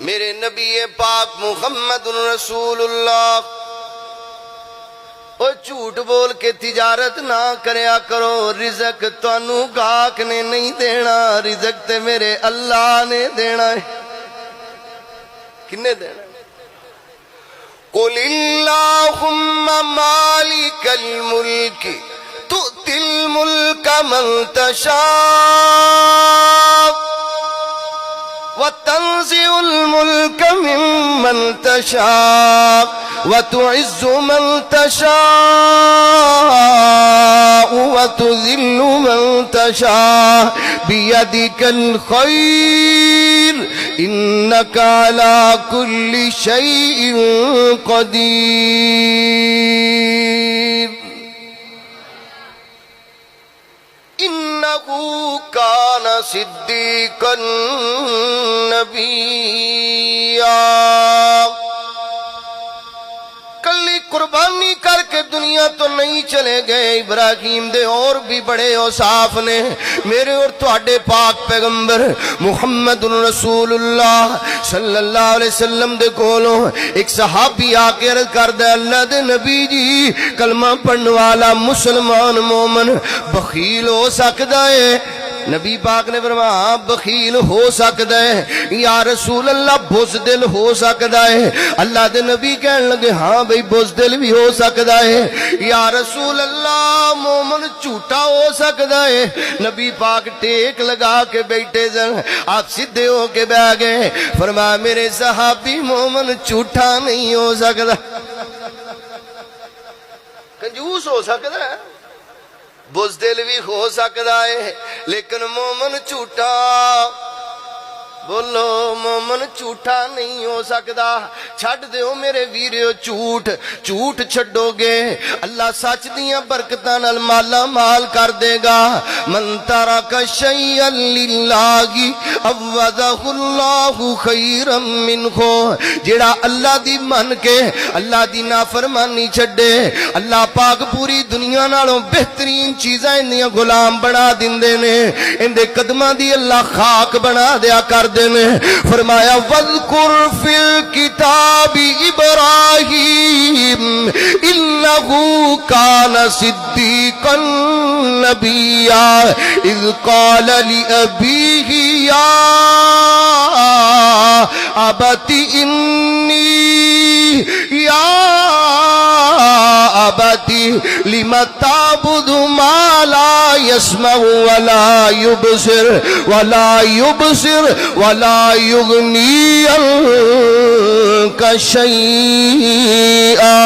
मेरे नबी पाक मुहम्मद रसूलुल्लाह, ओ झूठ बोल के तिजारत ना करया करो। रिज़क तुहानू गाहक ने नहीं देना, रिज़क ते मेरे अल्लाह ने देना है। किन्ने देना? कुलिल्लाहुम्मा मालिकल मुल्क तुतिल मुल्क मन तशा व तंज़िउल मुल्क मिम्मन तशा व तुइज़्ज़ु मन तशा व तुज़िल्लु मन तशा बियदिकल खैर इन्नका अला कुल्लि शैइन क़दीर। इन्नहु कान सिद्दीक़न नबिय्या। कल्ली कुर्बानी करके दुनिया तो नहीं चले गए। इब्राहीम दे और भी बड़े औसाफ ने। मेरे और तुहाडे पाक पैगंबर मुहम्मद रसूलुल्लाह सल्लल्लाहु अलैहि वसल्लम दे कोलों एक सहाबी आके अर्ज करदा, अल्लाह दे नबी जी, कलमा पढ़ने वाला मुसलमान मोमन बखील हो सकदा है? नबी पाक ने फरमाया बखील हो सकता है। या रसूल अल्लाह बुज़दिल हो सकता है? अल्लाह दे नबी कहने लगे हाँ भाई बुज़दिल भी हो सकता है। या रसूल अल्लाह मोमन झूठा हो सकता है? नबी पाक टेक लगा के बैठे सन, आप सीधे हो के बह गए। फरमाया मेरे सहाबी मोमन झूठा नहीं हो सकता। कंजूस हो सकता है, बुज़दिल भी हो सकता है, लेकिन मोमन झूठा, बोलो मोमन झूठा नहीं हो सकता। छड़ दो मेरे वीरियो झूठ, झूठ छड़ोगे अल्लाह सच दियां बरकतां नाल माला माल कर देगा। मन तरका शैअन लिल्लाहि अव्वदहुल्लाहु खैरम मिनहु। जेड़ा अल्लाह दी मन के अल्लाह दी नाफरमानी छड्डे, अल्लाह पाक पूरी दुनिया नालों बेहतरीन चीज़ां इंदियां गुलाम बना दिंदे ने। इंदे कदमां दी अल्लाह खाक बना दिया कर। फरमाया वज़कुर फिल किताबी इब्राहीम इन्नहु कान सिद्दीक़न नबिय्या इज़ क़ाल लि अबीही या अबती इन्नी या अबती लिमा ताबुदु मा ला यस्मउ वला युबसिर वला युबसिर वला युगनी अन्का शैआ।